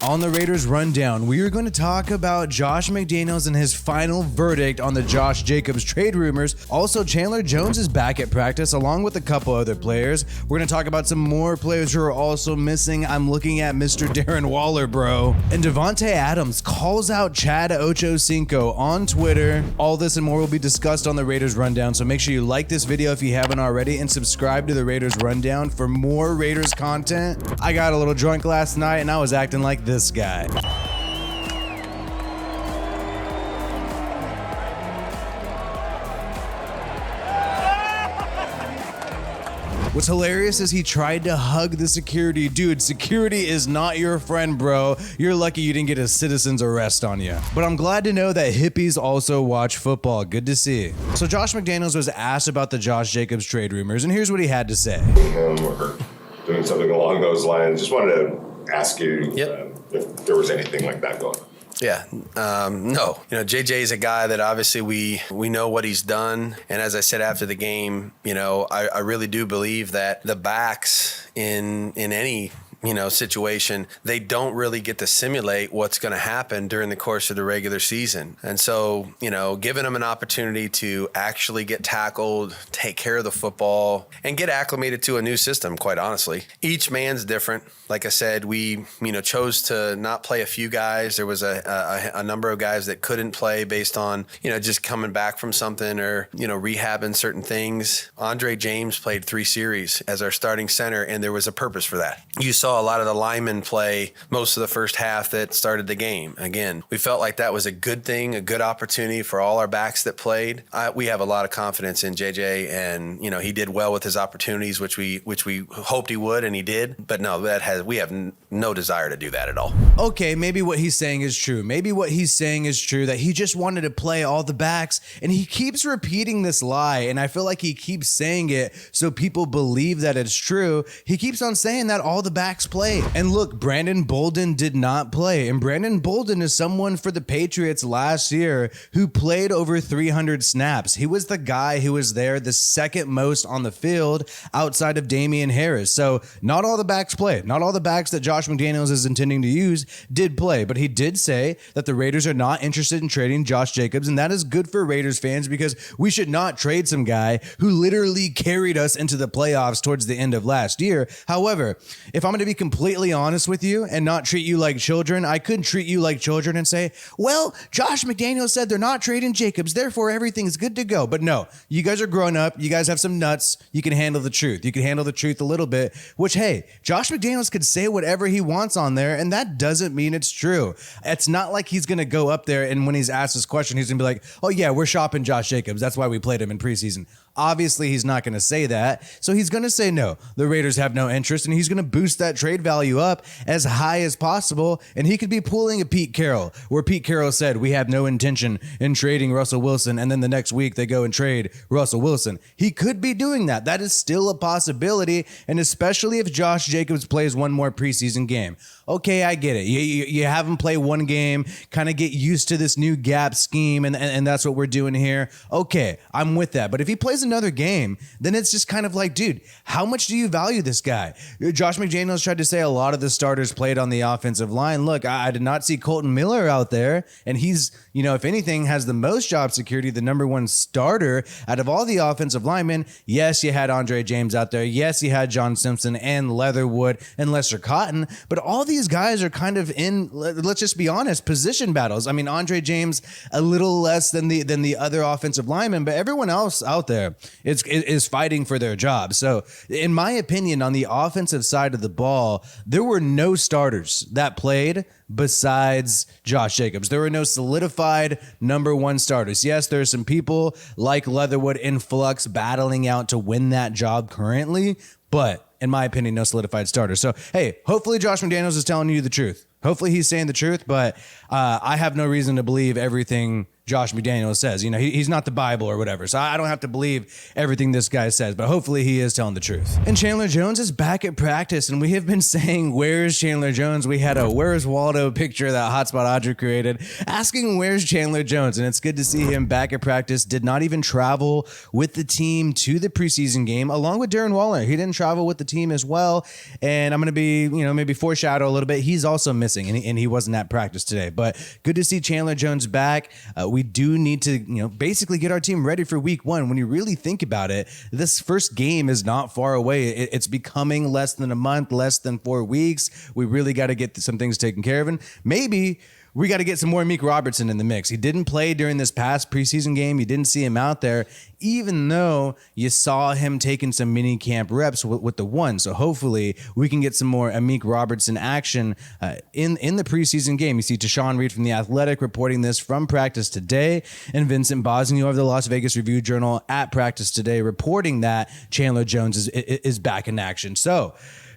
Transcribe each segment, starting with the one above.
On the Raiders Rundown, we are going to talk about Josh McDaniels and his final verdict on the Josh Jacobs trade rumors. Also, Chandler Jones is back at practice along with a couple other players. We're going to talk about some more players who are also missing. I'm looking at Mr. Darren Waller, bro. And Davante Adams calls out Chad Ochocinco on Twitter. All this and more will be discussed on the Raiders Rundown, so make sure you like this video if you haven't already and subscribe to the Raiders Rundown for more Raiders content. I got a little drunk last night and I was acting like this guy. What's hilarious is he tried to hug the security. Dude, security is not your friend, bro. You're lucky you didn't get a citizen's arrest on you. But I'm glad to know that hippies also watch football. Good to see. So Josh McDaniels was asked about the Josh Jacobs trade rumors, and here's what he had to say. Or doing something along those lines. Just wanted to ask you if there was anything like that going on. Yeah, no. JJ is a guy that obviously we know what he's done. And as I said after the game, I really do believe that the backs in any situation, they don't really get to simulate what's going to happen during the course of the regular season. And so, giving them an opportunity to actually get tackled, take care of the football, and get acclimated to a new system, quite honestly. Each man's different. Like I said, we, chose to not play a few guys. There was a number of guys that couldn't play based on, just coming back from something or, rehabbing certain things. Andre James played 3 series as our starting center, and there was a purpose for that. You saw a lot of the linemen play most of the first half that started the game. Again, we felt like that was a good thing, a good opportunity for all our backs that played. We have a lot of confidence in JJ, and he did well with his opportunities, which we hoped he would, and he did. But no, we have no desire to do that at all. Okay, maybe what he's saying is true. Maybe what he's saying is true, that he just wanted to play all the backs, and he keeps repeating this lie, and I feel like he keeps saying it so people believe that it's true. He keeps on saying that all the backs played. And look, Brandon Bolden did not play, and Brandon Bolden is someone for the Patriots last year who played over 300 snaps. He was the guy who was there the second most on the field outside of Damian Harris. So not all the backs played. Not all the backs that Josh McDaniels is intending to use did play, but he did say that the Raiders are not interested in trading Josh Jacobs, and that is good for Raiders fans because we should not trade some guy who literally carried us into the playoffs towards the end of last year. However, if I'm going to be completely honest with you and not treat you like children, I could treat you like children and say, well, Josh McDaniels said they're not trading Jacobs, therefore everything's good to go. But no, you guys are grown up. You guys have some nuts. You can handle the truth. You can handle the truth a little bit, which, hey, Josh McDaniels could say whatever he wants on there, and that doesn't mean it's true. It's not like he's going to go up there and when he's asked this question, he's going to be like, oh yeah, we're shopping Josh Jacobs. That's why we played him in preseason. Obviously, he's not going to say that. So he's going to say no. The Raiders have no interest, and he's going to boost that trade value up as high as possible. And he could be pulling a Pete Carroll, where Pete Carroll said, we have no intention in trading Russell Wilson. And then the next week they go and trade Russell Wilson. He could be doing that. That is still a possibility. And especially if Josh Jacobs plays one more preseason game. Okay, I get it. You have him play one game, kind of get used to this new gap scheme, and that's what we're doing here. Okay, I'm with that. But if he plays another game, then it's just kind of like, dude, how much do you value this guy? Josh McDaniels tried to say a lot of the starters played on the offensive line. Look, I did not see Colton Miller out there, and he's, if anything, has the most job security, the number one starter out of all the offensive linemen. Yes, you had Andre James out there. Yes, you had John Simpson and Leatherwood and Lester Cotton, but all these guys are kind of in, let's just be honest, position battles. I mean, Andre James a little less than the other offensive linemen, but everyone else out there is fighting for their job. So in my opinion, on the offensive side of the ball, there were no starters that played besides Josh Jacobs. There were no solidified number one starters. Yes, there are some people like Leatherwood in flux battling out to win that job currently, but in my opinion, no solidified starters. So, hey, hopefully Josh McDaniels is telling you the truth. Hopefully he's saying the truth, but I have no reason to believe everything Josh McDaniels says. You know, he's not the Bible or whatever, so I don't have to believe everything this guy says, but hopefully he is telling the truth. And Chandler Jones is back at practice, and we have been saying, where's Chandler Jones? We had a Where's Waldo picture that Hotspot Audrey created asking where's Chandler Jones, and it's good to see him back at practice. Did not even travel with the team to the preseason game, along with Darren Waller. He didn't travel with the team as well, and I'm going to be, you know, maybe foreshadow a little bit. He's also missing, and he wasn't at practice today, but good to see Chandler Jones back. We do need to, you know, basically get our team ready for week one. When you really think about it, this first game is not far away. It's becoming less than a month, less than 4 weeks. We really got to get some things taken care of, and maybe we got to get some more Amik Robertson in the mix. He didn't play during this past preseason game. You didn't see him out there, even though you saw him taking some mini camp reps with the one. So hopefully we can get some more Amik Robertson action in the preseason game. You see Tashawn Reed from The Athletic reporting this from practice today, and Vincent Bosnia of the Las Vegas Review-Journal at practice today reporting that Chandler Jones is back in action. So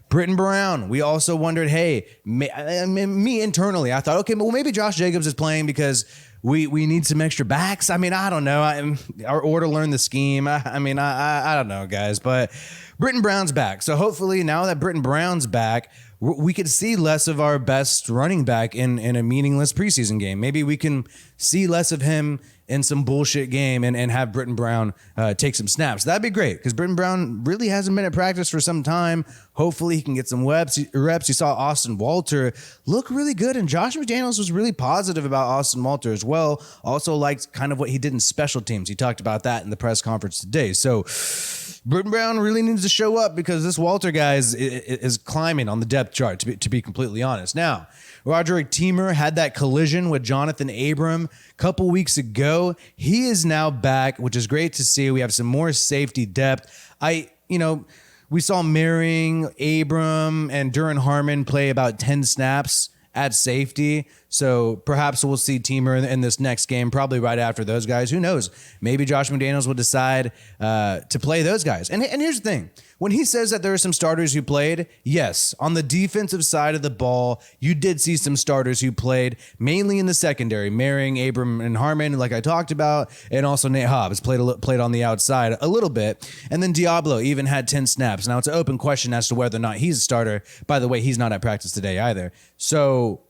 Britton Brown, we also wondered, hey, me internally, I thought, okay, well, maybe Josh Jacobs is playing because we need some extra backs. I mean, I don't know. Or to learn the scheme. I don't know, guys. But Britton Brown's back. So hopefully now that Britton Brown's back, we could see less of our best running back in a meaningless preseason game. Maybe we can see less of him in some bullshit game and have Britton Brown take some snaps. That'd be great because Britton Brown really hasn't been at practice for some time. Hopefully he can get some reps. You saw Austin Walter look really good, and Josh McDaniels was really positive about Austin Walter as well. Also liked kind of what he did in special teams. He talked about that in the press conference today. So Britton Brown really needs to show up because this Walter guy is climbing on the depth chart, to be completely honest. Now, Roderick Teamer had that collision with Jonathan Abram a couple weeks ago. He is now back, which is great to see. We have some more safety depth. We saw Merring, Abram, and Duran Harmon play about 10 snaps at safety. So perhaps we'll see Teamer in this next game, probably right after those guys. Who knows? Maybe Josh McDaniels will decide to play those guys. And here's the thing. When he says that there are some starters who played, yes, on the defensive side of the ball, you did see some starters who played, mainly in the secondary. Merring, Abram, and Harmon, like I talked about, and also Nate Hobbs played on the outside a little bit. And then Diablo even had 10 snaps. Now, it's an open question as to whether or not he's a starter. By the way, he's not at practice today either. So,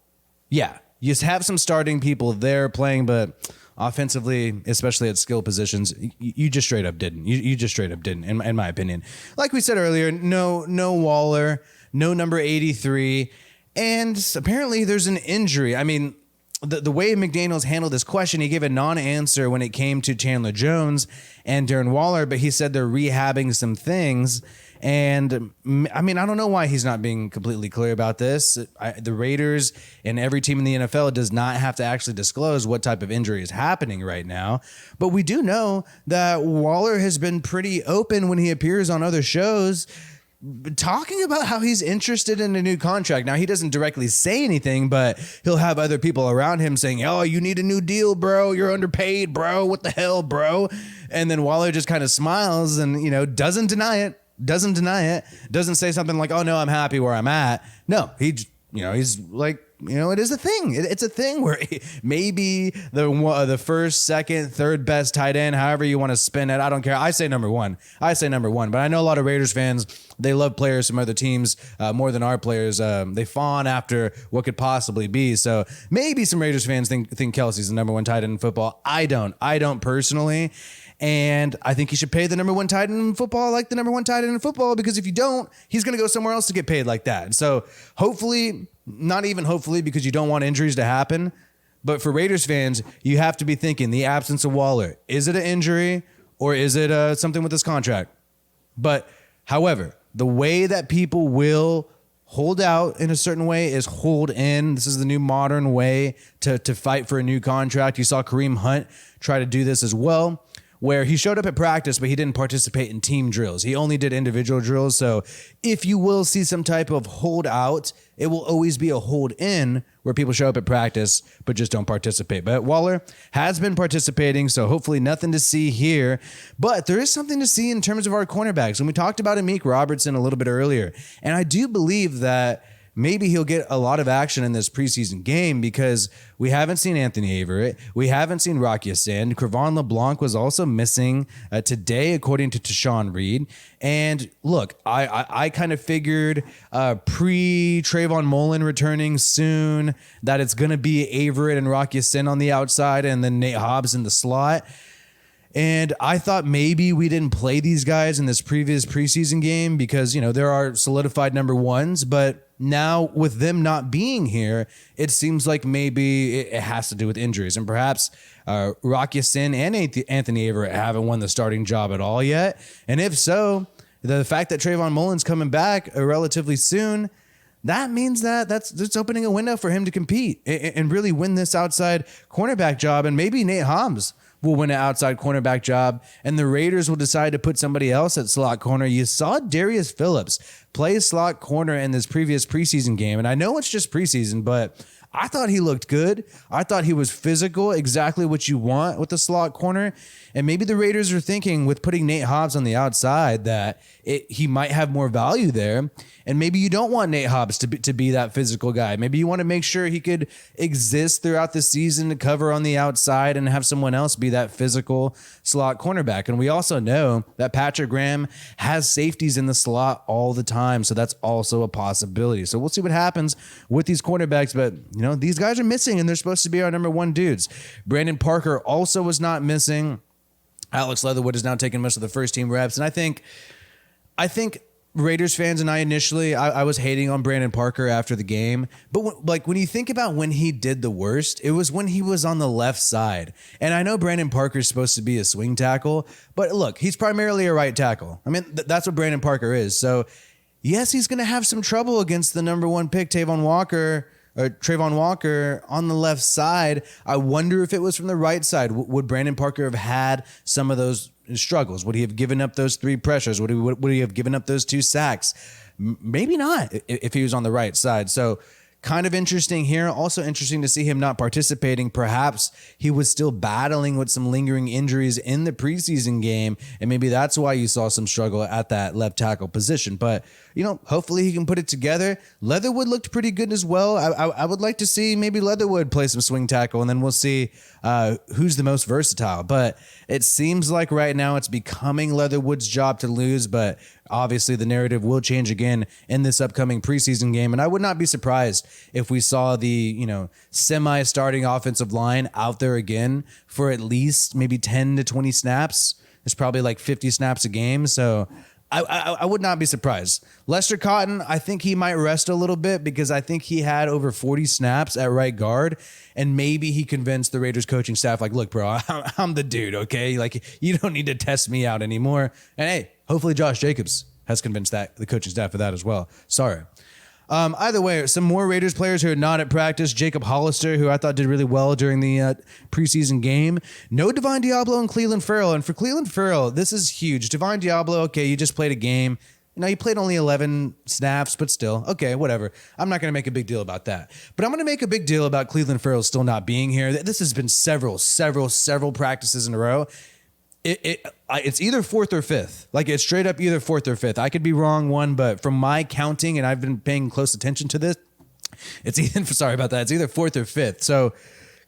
yeah, you have some starting people there playing, but offensively, especially at skill positions, you just straight up didn't. You just straight up didn't, in my opinion. Like we said earlier, no Waller, no number 83, and apparently there's an injury. I mean, the way McDaniels handled this question, he gave a non-answer when it came to Chandler Jones and Darren Waller, but he said they're rehabbing some things. And I mean, I don't know why he's not being completely clear about this. The Raiders and every team in the NFL does not have to actually disclose what type of injury is happening right now. But we do know that Waller has been pretty open when he appears on other shows, talking about how he's interested in a new contract. Now, he doesn't directly say anything, but he'll have other people around him saying, oh, you need a new deal, bro. You're underpaid, bro. What the hell, bro? And then Waller just kind of smiles and, doesn't deny it. Doesn't say something like, oh, no, I'm happy where I'm at. No, he's like, it is a thing. It's a thing where maybe the first, second, third best tight end, however you want to spin it. I don't care. I say number one. But I know a lot of Raiders fans, they love players from other teams more than our players. They fawn after what could possibly be. So maybe some Raiders fans think Kelsey's the number one tight end in football. I don't personally. And I think he should pay the number one tight end in football like the number one tight end in football, because if you don't, he's going to go somewhere else to get paid like that. So hopefully, not even hopefully, because you don't want injuries to happen, but for Raiders fans, you have to be thinking the absence of Waller. Is it an injury or is it something with this contract? But however, the way that people will hold out in a certain way is hold in. This is the new modern way to fight for a new contract. You saw Kareem Hunt try to do this as well, where he showed up at practice, but he didn't participate in team drills. He only did individual drills. So if you will see some type of hold out, it will always be a hold in where people show up at practice, but just don't participate. But Waller has been participating, so hopefully nothing to see here. But there is something to see in terms of our cornerbacks. And we talked about Amik Robertson a little bit earlier. And I do believe that maybe he'll get a lot of action in this preseason game because we haven't seen Anthony Averett. We haven't seen Rocky Sin. Cre'Von LeBlanc was also missing today, according to Tashawn Reed. And look, I kind of figured pre-Trayvon Mullen returning soon that it's going to be Averett and Rocky Sin on the outside and then Nate Hobbs in the slot. And I thought maybe we didn't play these guys in this previous preseason game because, you know, there are solidified number ones. But now with them not being here, it seems like maybe it has to do with injuries. And perhaps Rocky Sin and Anthony Averett haven't won the starting job at all yet. And if so, the fact that Trayvon Mullen's coming back relatively soon, that means that's opening a window for him to compete and really win this outside cornerback job. And maybe Nate Hobbs will win an outside cornerback job, and the Raiders will decide to put somebody else at slot corner. You saw Darius Phillips play slot corner in this previous preseason game, and I know it's just preseason, but I thought he looked good. I thought he was physical, exactly what you want with the slot corner. And maybe the Raiders are thinking with putting Nate Hobbs on the outside that he might have more value there. And maybe you don't want Nate Hobbs to be that physical guy. Maybe you want to make sure he could exist throughout the season to cover on the outside and have someone else be that physical slot cornerback. And we also know that Patrick Graham has safeties in the slot all the time. So that's also a possibility. So we'll see what happens with these cornerbacks. But, you know, these guys are missing and they're supposed to be our number one dudes. Brandon Parker also was not missing. Alex Leatherwood is now taking most of the first team reps. And I think Raiders fans and I initially, I was hating on Brandon Parker after the game. But when you think about when he did the worst, it was when he was on the left side. And I know Brandon Parker is supposed to be a swing tackle, but look, he's primarily a right tackle. I mean, that's what Brandon Parker is. So yes, he's going to have some trouble against the number one pick, Trayvon Walker on the left side. I wonder if it was from the right side. Would Brandon Parker have had some of those struggles? Would he have given up those 3 pressures? Would he have given up those 2 sacks? Maybe not if he was on the right side. So kind of interesting here. Also interesting to see him not participating. Perhaps he was still battling with some lingering injuries in the preseason game, and maybe that's why you saw some struggle at that left tackle position. But, you know, hopefully he can put it together. Leatherwood looked pretty good as well. I would like to see maybe Leatherwood play some swing tackle, and then we'll see who's the most versatile. But it seems like right now it's becoming Leatherwood's job to lose, but obviously the narrative will change again in this upcoming preseason game. And I would not be surprised if we saw the, you know, semi-starting offensive line out there again for at least maybe 10 to 20 snaps. It's probably like 50 snaps a game. So I would not be surprised. Lester Cotton, I think he might rest a little bit because I think he had over 40 snaps at right guard, and maybe he convinced the Raiders coaching staff, like, look, bro, I'm the dude, okay? Like, you don't need to test me out anymore. And hey, hopefully Josh Jacobs has convinced the coaching staff of that as well. Sorry. Either way, some more Raiders players who are not at practice. Jacob Hollister, who I thought did really well during the preseason game. No Divine Diablo and Cleveland Farrell. And for Cleveland Farrell, this is huge. Divine Diablo, okay, you just played a game. You know, you played only 11 snaps, but still, okay, whatever. I'm not going to make a big deal about that. But I'm going to make a big deal about Cleveland Farrell still not being here. This has been several practices in a row. It's either 4th or 5th. Like, it's straight up either 4th or 5th. I could be wrong one, but from my counting, and I've been paying close attention to this, it's either 4th or 5th. So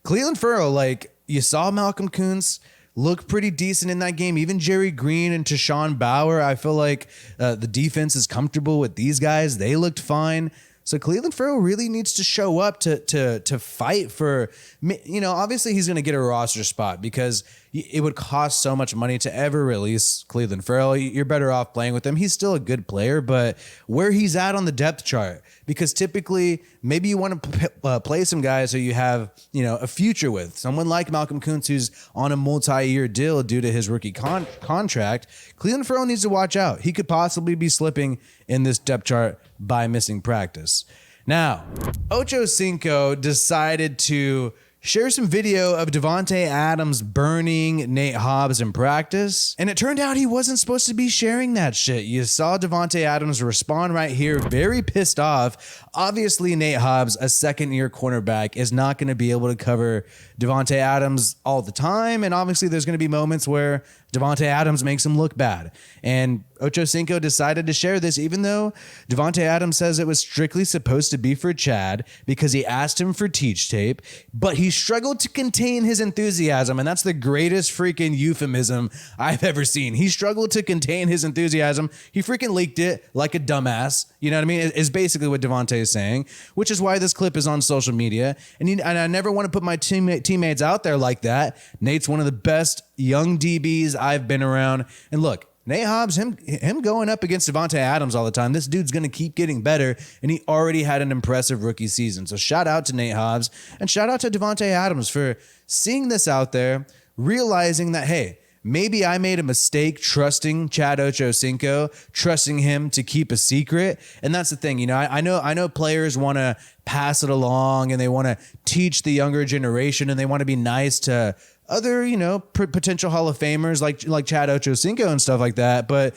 Cleveland Farrell, like, you saw Malcolm Kuntz look pretty decent in that game. Even Jerry Green and Tashawn Bauer, I feel like the defense is comfortable with these guys. They looked fine. So Cleveland Farrell really needs to show up to fight for, you know, obviously he's going to get a roster spot because it would cost so much money to ever release Cleveland Farrell. You're better off playing with him. He's still a good player, but where he's at on the depth chart, because typically maybe you want to play some guys who you have, you know, a future with. Someone like Malcolm Kuntz, who's on a multi-year deal due to his rookie contract. Cleveland Farrell needs to watch out. He could possibly be slipping in this depth chart by missing practice. Now, Ochocinco decided to share some video of Davante Adams burning Nate Hobbs in practice. And it turned out he wasn't supposed to be sharing that shit. You saw Davante Adams respond right here, very pissed off. Obviously, Nate Hobbs, a second-year cornerback, is not going to be able to cover Davante Adams all the time. And obviously, there's going to be moments where Davante Adams makes him look bad. And Ochocinco decided to share this, even though Davante Adams says it was strictly supposed to be for Chad because he asked him for teach tape, but he struggled to contain his enthusiasm. And that's the greatest freaking euphemism I've ever seen. He struggled to contain his enthusiasm. He freaking leaked it like a dumbass. You know what I mean? Is basically what Davante is saying, which is why this clip is on social media. And I never want to put my teammates out there like that. Nate's one of the best young DBs I've been around. And look, Nate Hobbs, him going up against Davante Adams all the time, this dude's going to keep getting better, and he already had an impressive rookie season. So shout out to Nate Hobbs, and shout out to Davante Adams for seeing this out there, realizing that, hey, maybe I made a mistake trusting Chad Ochocinco, trusting him to keep a secret. And that's the thing, you know, I know players want to pass it along, and they want to teach the younger generation, and they want to be nice to other, you know, potential Hall of Famers like Chad Ochocinco and stuff like that. But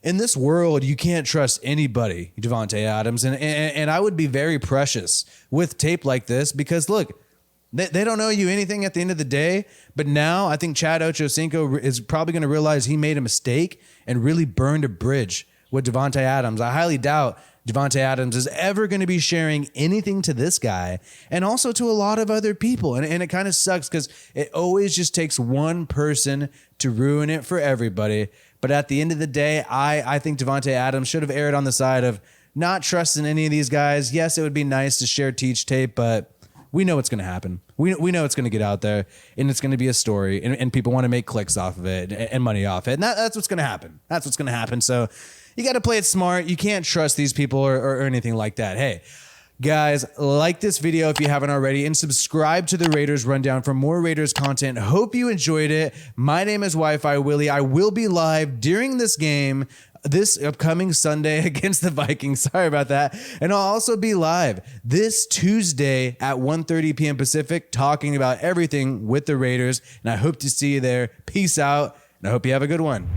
in this world, you can't trust anybody, Davante Adams. And I would be very precious with tape like this because, look, they don't owe you anything at the end of the day. But now I think Chad Ochocinco is probably going to realize he made a mistake and really burned a bridge with Davante Adams. I highly doubt Davante Adams is ever going to be sharing anything to this guy and also to a lot of other people. And it kind of sucks because it always just takes one person to ruin it for everybody. But at the end of the day, I think Davante Adams should have erred on the side of not trusting any of these guys. Yes, it would be nice to share teach tape, but we know what's going to happen. We know it's going to get out there, and it's going to be a story, and people want to make clicks off of it and money off it. And that's what's going to happen. That's what's going to happen. So you got to play it smart. You can't trust these people or anything like that. Hey, guys, like this video if you haven't already, and subscribe to the Raiders Rundown for more Raiders content. Hope you enjoyed it. My name is WiFiWillie. I will be live during this game this upcoming Sunday against the Vikings. Sorry about that. And I'll also be live this Tuesday at 1:30 p.m. Pacific talking about everything with the Raiders. And I hope to see you there. Peace out. And I hope you have a good one.